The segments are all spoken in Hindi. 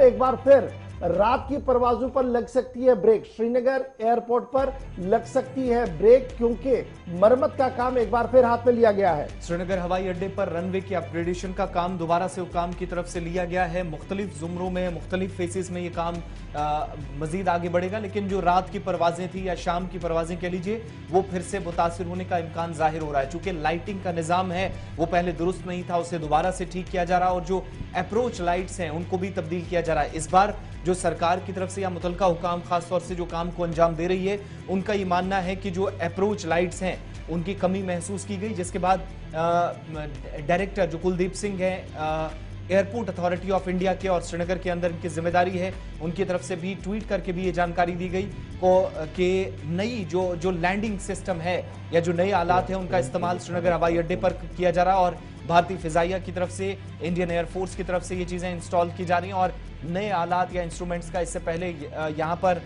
एक बार फिर रात की परवाजों पर लग सकती है ब्रेक। श्रीनगर एयरपोर्ट पर लग सकती है ब्रेक क्योंकि मरम्मत का काम एक बार फिर हाथ में लिया गया है। श्रीनगर हवाई अड्डे पर रनवे के अपग्रेडेशन का काम दोबारा से हुकाम की तरफ से लिया गया है। मुख्तलिफ जुमरों में, मुख्तलिफ फेसेस में ये काम मजीद आगे बढ़ेगा, लेकिन जो रात की परवाजें थी या शाम की परवाजें कह लीजिए, वो फिर से मुतासिर होने का इम्कान जाहिर हो रहा है। चूंकि लाइटिंग का निजाम है वो पहले दुरुस्त नहीं था, उसे दोबारा से ठीक किया जा रहा है और जो अप्रोच लाइट्स हैं उनको भी तब्दील किया जा रहा है। इस बार जो सरकार की तरफ से या मुतलका हुकाम खासतौर से जो काम को अंजाम दे रही है, उनका ये मानना है कि जो अप्रोच लाइट्स हैं उनकी कमी महसूस की गई, जिसके बाद डायरेक्टर जो कुलदीप सिंह हैं एयरपोर्ट अथॉरिटी ऑफ इंडिया के और श्रीनगर के अंदर इनकी जिम्मेदारी है, उनकी तरफ से भी ट्वीट करके भी ये जानकारी दी गई कि नई जो लैंडिंग सिस्टम है या जो नए आलात हैं उनका इस्तेमाल श्रीनगर हवाई अड्डे पर किया जा रहा है और भारतीय फिजाइया की तरफ से, इंडियन एयरफोर्स की तरफ से ये चीजें इंस्टॉल की जा रही हैं और नए आलात या इंस्ट्रूमेंट्स का इससे पहले यहाँ पर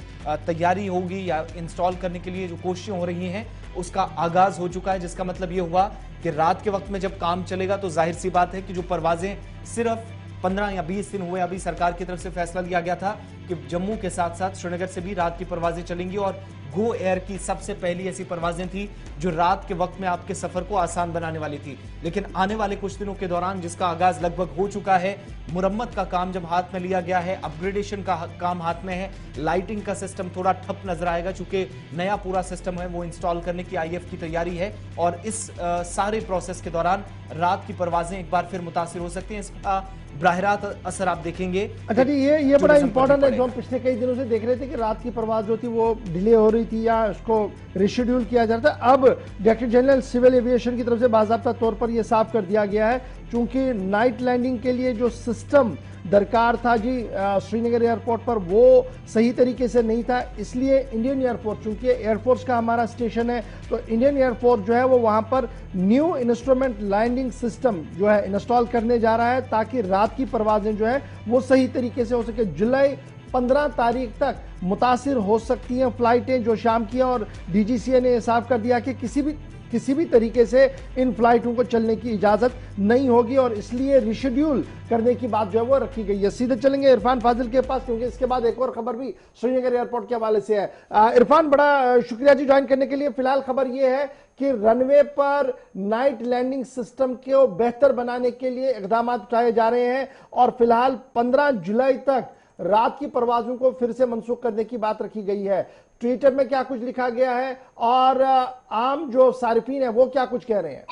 तैयारी होगी या इंस्टॉल करने के लिए जो कोशिशें हो रही हैं उसका आगाज हो चुका है, जिसका मतलब ये हुआ कि रात के वक्त में जब काम चलेगा तो जाहिर सी बात है कि जो परवाजें सिर्फ 15 या 20 दिन हुए, अभी सरकार की तरफ से फैसला लिया गया था कि जम्मू के साथ साथ श्रीनगर से भी रात की परवाजें चलेंगी और गो एयर की सबसे पहली ऐसी परवाजें थी जो रात के वक्त में आपके सफर को आसान बनाने वाली थी। लेकिन आने वाले कुछ दिनों के दौरान जिसका आगाज लगभग हो चुका है, मुरम्मत का काम जब हाथ में लिया गया है, अपग्रेडेशन का काम हाथ में है, लाइटिंग का सिस्टम थोड़ा ठप नजर आएगा चूंकि नया पूरा सिस्टम है वो इंस्टॉल करने की आईएफ की तैयारी है और इस सारे प्रोसेस के दौरान रात की परवाजें एक बार फिर मुतासिर हो सकती हैं। इसका बराह असर आप देखेंगे। अच्छा जी, ये बड़ा इंपॉर्टेंट है जो हम पिछले कई दिनों से देख रहे थे कि रात की परवाज जो थी वो डिले हो रही थी या उसको रिशेड्यूल किया जा रहा था। अब डायरेक्टर जनरल सिविल एविएशन की तरफ से बाज़ाब्ता तौर पर यह साफ कर दिया गया है क्योंकि नाइट लैंडिंग के लिए जो सिस्टम दरकार था जी श्रीनगर एयरपोर्ट पर वो सही तरीके से नहीं था, इसलिए इंडियन एयरफोर्स, चूंकि एयरफोर्स का हमारा स्टेशन है तो इंडियन एयरफोर्स जो है वो वहां पर न्यू इंस्ट्रूमेंट लैंडिंग सिस्टम जो है इंस्टॉल करने जा रहा है ताकि रात की परवाजें जो है वो सही तरीके से हो सके। जुलाई 15 तारीख तक मुतासिर हो सकती हैं फ्लाइटें जो शाम की हैं और डीजीसीए ने साफ कर दिया कि किसी भी तरीके से इन फ्लाइटों को चलने की इजाजत नहीं होगी और इसलिए रिशेड्यूल करने की बात जो है वो रखी गई है। सीधे चलेंगे इरफान फाजिल के पास क्योंकि इसके बाद एक और खबर भी श्रीनगर एयरपोर्ट के हवाले से है। इरफान, बड़ा शुक्रिया जी ज्वाइन करने के लिए। फिलहाल खबर यह है कि रनवे पर नाइट लैंडिंग सिस्टम को बेहतर बनाने के लिए इकदाम उठाए जा रहे हैं और फिलहाल 15 जुलाई तक रात की परवाजों को फिर से मनसूख करने की बात रखी गई है। ट्विटर में क्या कुछ लिखा गया है और आम जो सारिफीन है वो क्या कुछ कह रहे हैं?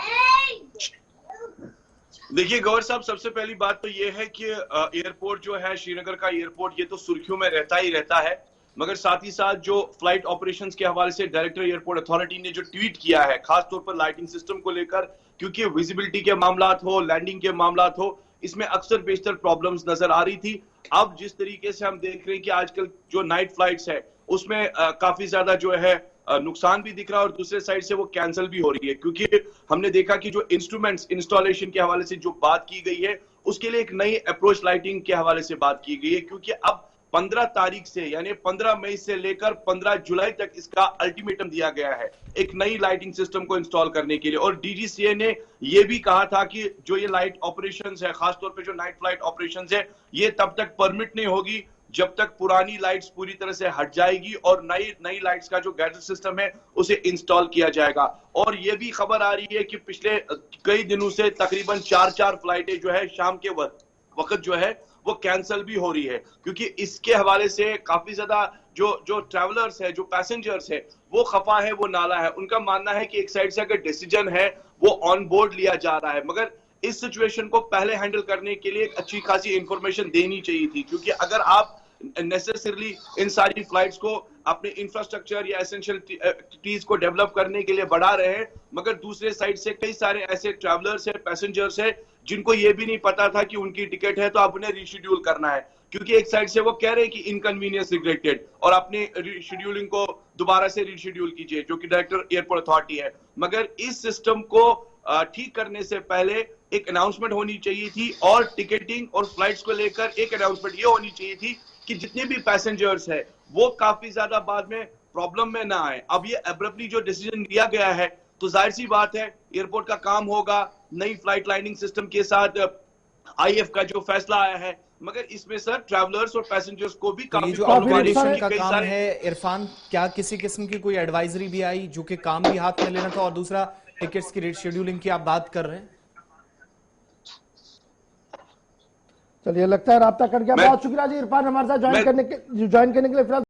देखिए गौर साहब, सबसे पहली बात तो ये है कि एयरपोर्ट जो है श्रीनगर का एयरपोर्ट ये तो सुर्खियों में रहता ही रहता है, मगर साथ ही साथ जो फ्लाइट ऑपरेशंस के हवाले से डायरेक्टर एयरपोर्ट अथॉरिटी ने जो ट्वीट किया है खासतौर पर लाइटिंग सिस्टम को लेकर, क्योंकि विजिबिलिटी के मामलात हो, लैंडिंग के मामलात हो, इसमें अक्सर बेशतर प्रॉब्लम्स नजर आ रही थी। अब जिस तरीके से हम देख रहे हैं कि आजकल जो नाइट फ्लाइट्स है उसमें काफी ज्यादा जो है नुकसान भी दिख रहा है और दूसरे साइड से वो कैंसिल भी हो रही है, क्योंकि हमने देखा कि जो इंस्ट्रूमेंट्स इंस्टॉलेशन के हवाले से जो बात की गई है उसके लिए एक नई अप्रोच लाइटिंग के हवाले से बात की गई है, क्योंकि अब 15 तारीख से यानी 15 मई से लेकर 15 जुलाई तक इसका अल्टीमेटम दिया गया है एक नई लाइटिंग सिस्टम को इंस्टॉल करने के लिए। और डीजीसीए ने यह भी कहा था कि जो ये लाइट ऑपरेशंस है, खासतौर पे जो नाइट फ्लाइट ऑपरेशंस है, ये तब तक परमिट नहीं होगी जब तक पुरानी लाइट्स पूरी तरह से हट जाएगी और नई लाइट्स का जो गैजेट सिस्टम है उसे इंस्टॉल किया जाएगा। और यह भी खबर आ रही है कि पिछले कई दिनों से तकरीबन 4 फ्लाइटें जो है शाम के वक्त जो है वो कैंसिल भी हो रही है, क्योंकि इसके हवाले से काफी ज्यादा जो ट्रैवलर्स है, जो पैसेंजर्स है, वो खफा है, वो नाला है। उनका मानना है कि एक साइड से अगर डिसीजन है वो ऑन बोर्ड लिया जा रहा है, मगर इस सिचुएशन को पहले हैंडल करने के लिए एक अच्छी खासी इंफॉर्मेशन देनी चाहिए थी, क्योंकि अगर आप नेसेसरली इन सारी फ्लाइट्स को अपने इंफ्रास्ट्रक्चर या एसेंशियलिटीज को डेवलप करने के लिए बढ़ा रहे हैं, मगर दूसरे साइड से कई सारे ऐसे ट्रैवलर्स है, पैसेंजर्स है, जिनको ये भी नहीं पता था कि उनकी टिकट है तो अब उन्हें रीशेड्यूल करना है, क्योंकि एक साइड से वो कह रहे हैं कि इनकन्वीनियंस रिग्रेटेड और अपने रीशेड्यूलिंग को दोबारा से रीशेड्यूल कीजिए, जो कि डायरेक्टर एयरपोर्ट अथॉरिटी है। मगर इस सिस्टम को ठीक करने से पहले एक अनाउंसमेंट होनी चाहिए थी और टिकटिंग और फ्लाइट्स को लेकर एक अनाउंसमेंट ये होनी चाहिए थी कि जितने भी पैसेंजर्स है वो काफी ज्यादा बाद में प्रॉब्लम में ना आए। अब ये एब्रप्टली जो डिसीजन लिया गया है तो जाहिर सी बात है एयरपोर्ट का काम होगा, नई फ्लाइट लाइनिंग सिस्टम के साथ आईएफ का जो फैसला आया है मगर इसमें सर ट्रैवलर्स और पैसेंजर्स को भी तो ये काफी जो प्रॉब्लम आ रही अपग्रेडेशन है। का कई काम सारे है इरफान, क्या किसी किस्म की कोई एडवाइजरी भी आई, जो कि काम भी हाथ में लेना था, और दूसरा टिकट्स की रेट शेड्यूलिंग की आप बात कर रहे हैं? चलिए, लगता है राब्ता कट गया। बहुत शुक्रिया जी इरफान हमारे साथ ज्वाइन करने के लिए। फिलहाल